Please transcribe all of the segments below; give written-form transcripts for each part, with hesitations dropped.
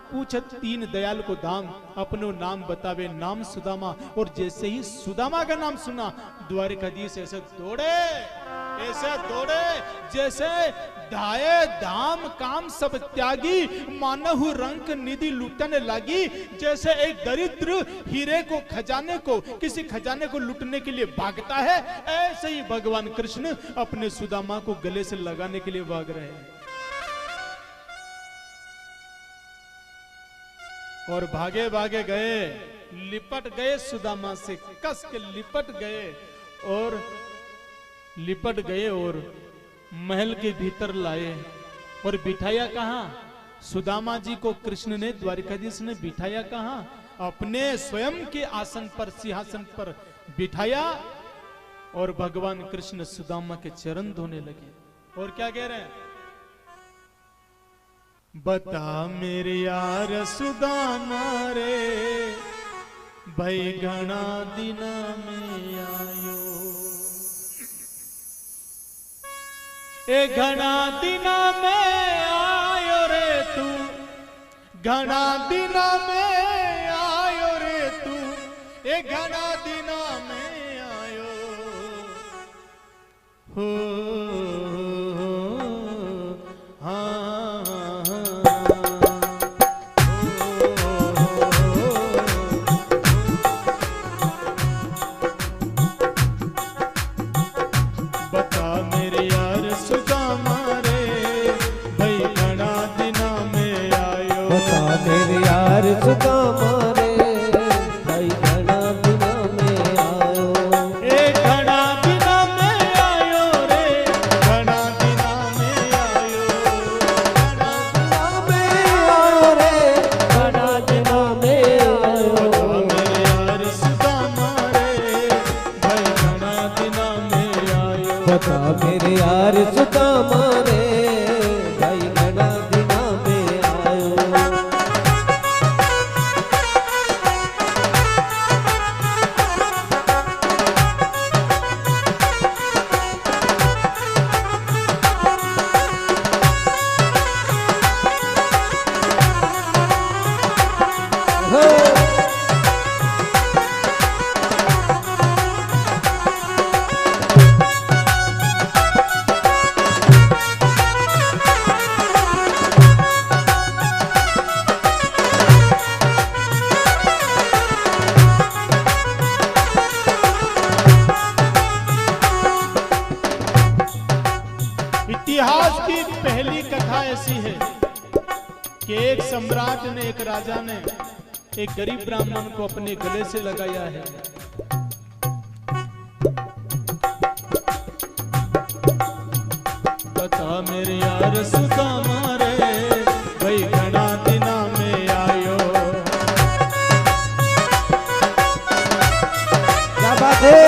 पूछत तीन दयाल को धाम, अपनो नाम बतावे नाम सुदामा। और जैसे ही सुदामा का नाम सुना, द्वारिकाधीश ऐसे दौड़े जैसे धाये धाम काम सब त्यागी, मानहु रंक निधि लूटने लगी। जैसे एक दरिद्र हीरे को खजाने को किसी खजाने को लूटने के लिए भागता है, ऐसे ही भगवान कृष्ण अपने सुदामा को गले से लगाने के लिए भाग रहे हैं। और भागे भागे गए, लिपट गए सुदामा से, कस के लिपट गए और महल के भीतर लाए। और बिठाया कहां? सुदामा जी को कृष्ण ने, द्वारिकाधीश ने बिठाया कहां? अपने स्वयं के आसन पर, सिंहासन पर बिठाया। और भगवान कृष्ण सुदामा के चरण धोने लगे। और क्या कह रहे हैं? बता मेरे यार सुदामा रे, भाई घना दिना में आयो, ए घना दिना में आयो रे तू, घना दिना में आयो रे तू, ए घना दिना में आयो हो। सुदामा रे भाई घना दिना में आयो, ए घना दिना में आयो रे, घना दिना में आयो, घना दिना में आयो रे, घना दिना में आयो। मेरे यार सुदामा रे, भाई घना दिना में आयो। बता मेरे यार सुदामा रे भाई घना दिना में आयो। इतिहास की पहली कथा ऐसी है कि एक सम्राट ने, एक राजा ने एक गरीब ब्राह्मण को अपने गले से लगाया है। बता मेरे यार सुदामा रे, भाई घना दिना में आयो। क्या बात है?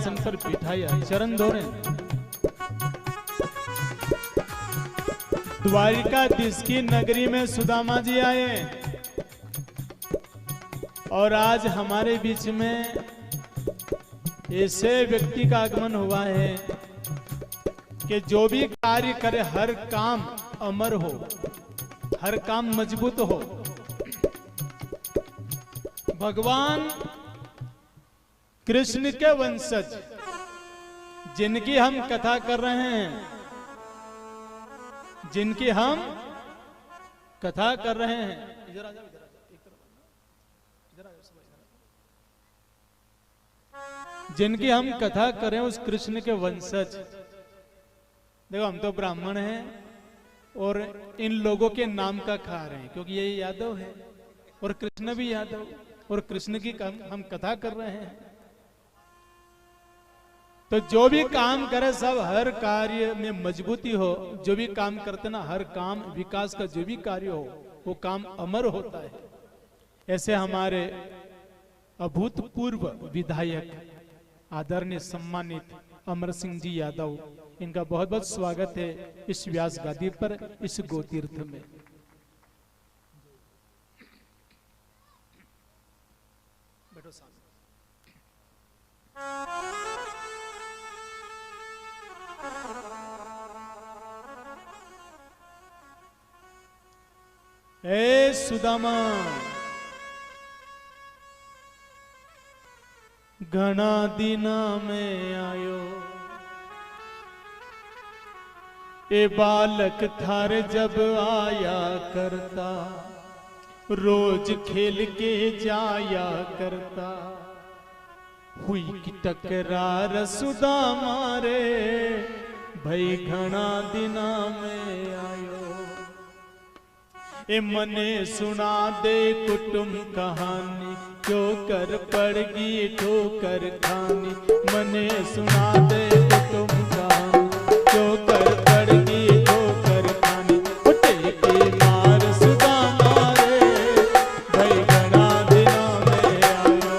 आसन पर बिठाया, चरण धो रहे हैं। द्वारिकाधीश की नगरी में सुदामा जी आए और आज हमारे बीच में ऐसे व्यक्ति का आगमन हुआ है कि जो भी कार्य करे हर काम अमर हो, हर काम मजबूत हो। भगवान कृष्ण के वंशज जिनकी हम कथा कर रहे हैं, जिनकी हम कथा कर रहे हैं, इधर आ जाओ, इधर आ जाओ, इधर आ जाओ, जिनकी हम कथा कर रहे हैं उस कृष्ण के वंशज। देखो हम तो ब्राह्मण हैं और इन लोगों के नाम का खा रहे हैं क्योंकि ये यादव है और कृष्ण भी यादव, और कृष्ण की हम कथा कर रहे हैं। तो जो भी काम करे सब हर कार्य में मजबूती हो, जो भी काम करते ना हर काम विकास का जो भी कार्य हो वो काम अमर होता है। ऐसे हमारे अभूतपूर्व विधायक आदरणीय सम्मानित अमर सिंह जी यादव, इनका बहुत बहुत स्वागत है इस व्यास गादी पर, इस गोतीर्थ में। बैठो सामने। ए सुदामा घना दिना में आयो, ए बालक थारे जब आया करता, रोज खेल के जाया करता, हुई की टकरार सुदामा रे, भई घना दिना में आयो। ए मने सुना दे कुटुंब कहानी, क्यों कर पड़गी ठोकर खानी। मने सुना दे कुटुंब कहानी, क्यों कर पड़गी ठोकर खानी। उठे के मार सुदामा रे, भई घना दिना में आयो।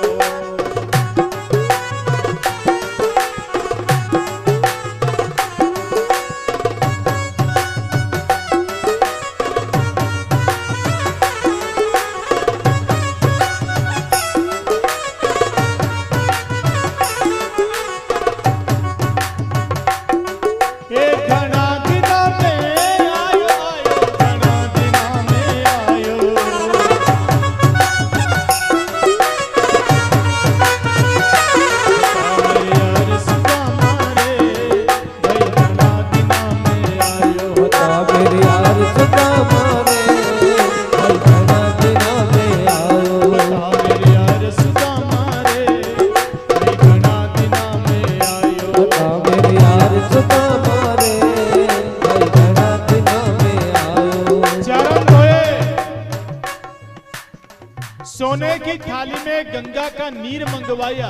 सोने की थाली में गंगा का नीर मंगवाया,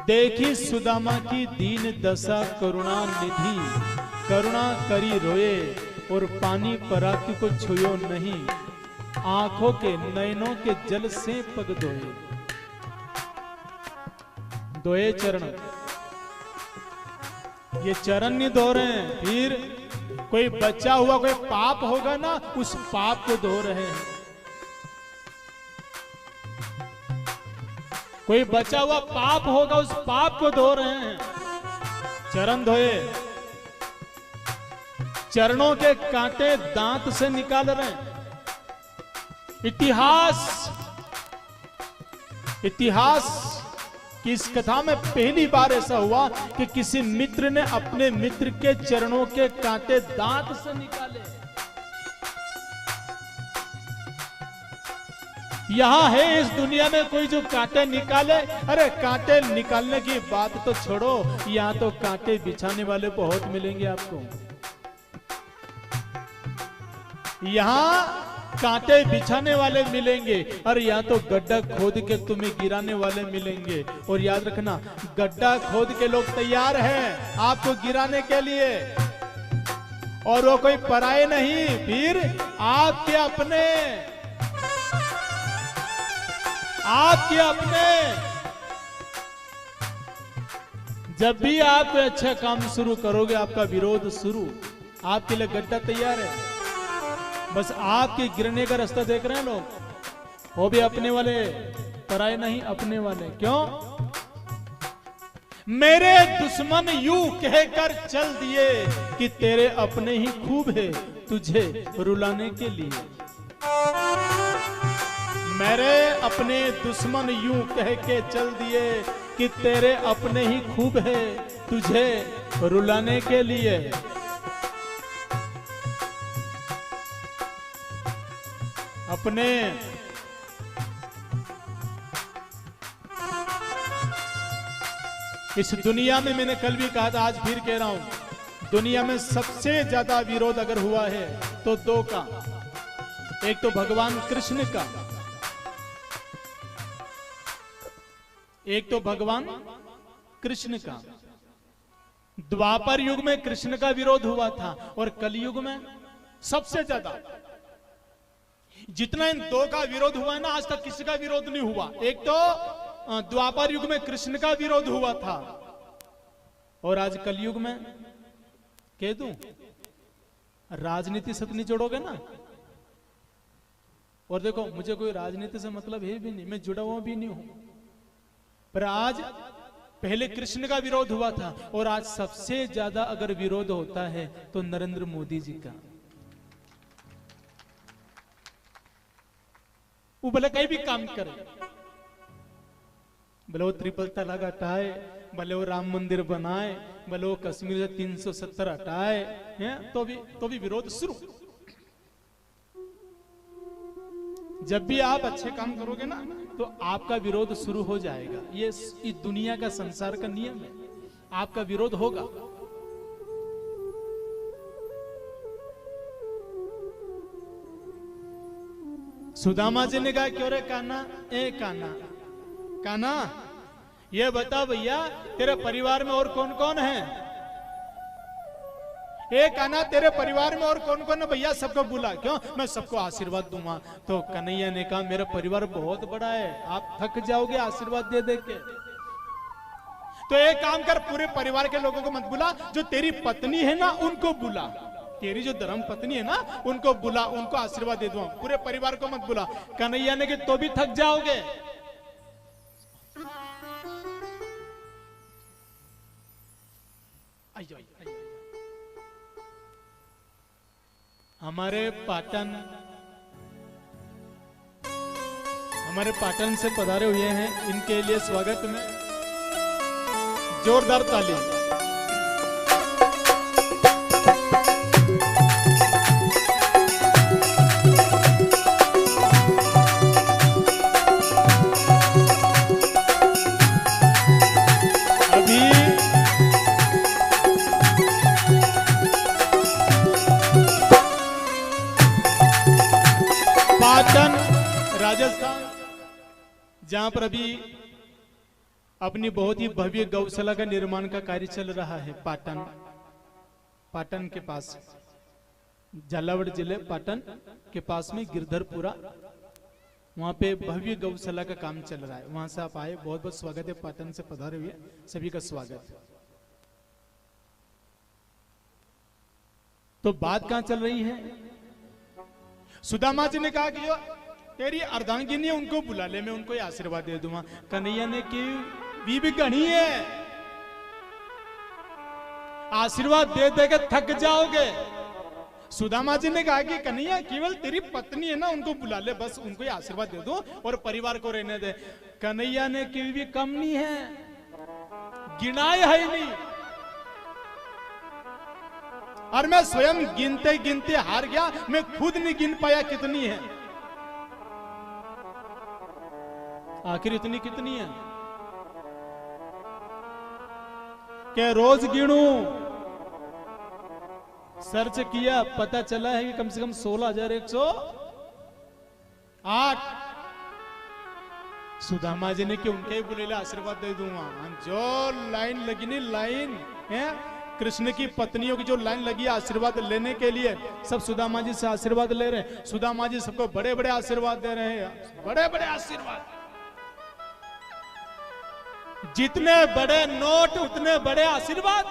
देखी सुदामा की दीन दशा करुणा निधि, करुणा करी रोए और पानी पराती को छुयो नहीं, आंखों के नयनों के जल से पग धोए। धोए चरण, ये चरण नहीं धो रहे हैं, फिर कोई बचा हुआ कोई पाप होगा ना उस पाप को धो रहे हैं। कोई बचा हुआ पाप होगा उस पाप को धो रहे हैं। चरण धोए, चरणों के कांटे दांत से निकाल रहे हैं। इतिहास कि इस कथा में पहली बार ऐसा हुआ कि किसी मित्र ने अपने मित्र के चरणों के कांटे दांत से निकाले। यहां है इस दुनिया में कोई जो कांटे निकाले? अरे कांटे निकालने की बात तो छोड़ो, यहां तो कांटे बिछाने वाले बहुत मिलेंगे आपको। यहां कांटे बिछाने वाले मिलेंगे और या तो गड्ढा खोद के तुम्हें गिराने वाले मिलेंगे। और याद रखना, गड्ढा खोद के लोग तैयार हैं आपको गिराने के लिए, और वो कोई पराये नहीं, फिर आपके अपने। आपके अपने। जब भी आप कोई अच्छा काम शुरू करोगे, आपका विरोध शुरू, आपके लिए गड्ढा तैयार है। बस आपके गिरने का रास्ता देख रहे हैं लोग, वो भी अपने वाले, पराए नहीं, अपने वाले। क्यों? मेरे दुश्मन यूं कहकर चल दिए कि तेरे अपने ही खूब है तुझे रुलाने के लिए। मेरे अपने दुश्मन यूं कह के चल दिए कि तेरे अपने ही खूब है तुझे रुलाने के लिए। अपने इस दुनिया में, मैंने कल भी कहा था, आज फिर कह रहा हूं, दुनिया में सबसे ज्यादा विरोध अगर हुआ है तो दो का। एक तो भगवान कृष्ण का, एक तो भगवान कृष्ण का। द्वापर युग में कृष्ण का विरोध हुआ था और कलयुग में सबसे ज्यादा। जितना इन दो का विरोध हुआ है ना, आज तक किसी का विरोध नहीं हुआ। एक तो द्वापर युग में कृष्ण का विरोध हुआ था और आज कलयुग में कह दूं, राजनीति से नहीं जोड़ोगे ना। और देखो, मुझे कोई राजनीति से मतलब है भी नहीं, मैं जुड़ा हुआ भी नहीं हूं, पर आज पहले कृष्ण का विरोध हुआ था और आज सबसे ज्यादा अगर विरोध होता है तो नरेंद्र मोदी जी का। वो भले कहीं भी काम करे, भले वो ट्रिपल तलाक हटाए, भले वो राम मंदिर बनाए, भले वो कश्मीर से 370 हटाए, हैं, तो भी विरोध शुरू। जब भी आप अच्छे काम करोगे ना, तो आपका विरोध शुरू हो जाएगा। ये इस दुनिया का, संसार का नियम है, आपका विरोध होगा। सुदामा जी ने कहा, क्यों रे कान्हा, ए कान्हा, कान्हा ये बता भैया, तेरे परिवार में और कौन कौन है? ए कान्हा, तेरे परिवार में और कौन कौन है भैया? सबको बुला। क्यों? मैं सबको आशीर्वाद दूंगा। तो कन्हैया ने कहा, मेरा परिवार बहुत बड़ा है, आप थक जाओगे आशीर्वाद दे दे के। तो एक काम कर, पूरे परिवार के लोगों को मत बुला, जो तेरी पत्नी है ना उनको बुला। तेरी जो धर्म पत्नी है ना उनको बुला, उनको आशीर्वाद दे दूंगा, पूरे परिवार को मत बुला। कन्हैया ने कहा, तो भी थक जाओगे। हमारे पाटन से पधारे हुए हैं, इनके लिए स्वागत में जोरदार ताली। राजस्थान, जहां पर अभी अपनी बहुत ही भव्य गौशाला का निर्माण का कार्य चल रहा है। पाटन के पास, झालावाड़ जिले पाटन के पास में गिरधरपुरा, वहां पे भव्य गौशाला का काम चल रहा है। वहां से आप आए, बहुत बहुत स्वागत है। पाटन से पधारे हुए सभी का स्वागत है। तो बात कहां चल रही है? सुदामा जी ने कहा कि जो तेरी अर्धांगिनी है उनको बुला ले, मैं उनको आशीर्वाद दे दूंगा। कन्हैया ने की भी गणी है, आशीर्वाद दे दे के थक जाओगे। सुदामा जी ने कहा कि कन्हैया, केवल तेरी पत्नी है ना उनको बुला ले, बस उनको ही आशीर्वाद दे दो और परिवार को रहने दे। कन्हैया ने की भी कम नहीं है, गिनाए है नहीं। और मैं स्वयं गिनते गिनते हार गया, मैं खुद नहीं गिन पाया कितनी है। आखिर इतनी कितनी है क्या रोज गिनू? सर्च किया, पता चला है कि कम से कम 16,108। सुदामा जी ने कि उनके बुलेले आशीर्वाद दे दूंगा। जो लाइन लगी नहीं, लाइन है कृष्ण की पत्नियों की जो लाइन लगी आशीर्वाद लेने के लिए, सब सुदामा जी से आशीर्वाद ले रहे हैं। सुदामा जी सबको बड़े बड़े आशीर्वाद दे रहे हैं, बड़े बड़े आशीर्वाद। जितने बड़े नोट उतने बड़े आशीर्वाद।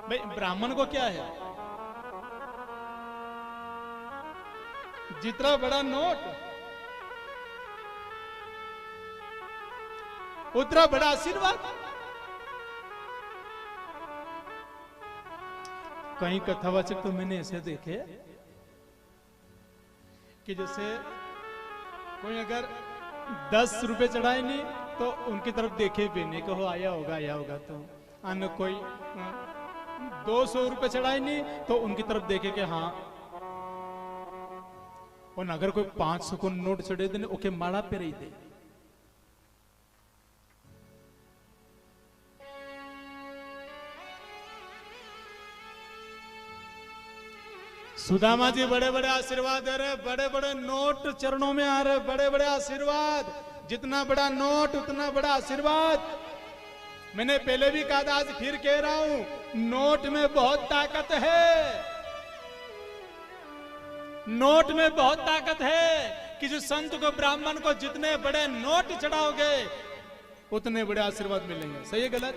भाई ब्राह्मण को क्या है, जितना बड़ा नोट उतना बड़ा आशीर्वाद। कई कथावाचक तो मैंने ऐसे देखे कि जैसे कोई अगर 10 रुपए चढ़ाए नहीं तो उनकी तरफ देखे भी नहीं, कहो आया होगा। तो अन्य कोई 200 रुपए चढ़ाए नहीं तो उनकी तरफ देखे कि हाँ। और अगर कोई 500 को नोट चढ़े देने ओके माड़ा पे रही दे। सुदामा जी बड़े बड़े आशीर्वाद दे रहे, बड़े बड़े नोट चरणों में आ रहे, बड़े बड़े आशीर्वाद। जितना बड़ा नोट उतना बड़ा आशीर्वाद। मैंने पहले भी कहा था, आज फिर कह रहा हूं, नोट में बहुत ताकत है। नोट में बहुत ताकत है। किसी संत को ब्राह्मण को जितने बड़े नोट चढ़ाओगे उतने बड़े आशीर्वाद मिलेंगे। सही है गलत?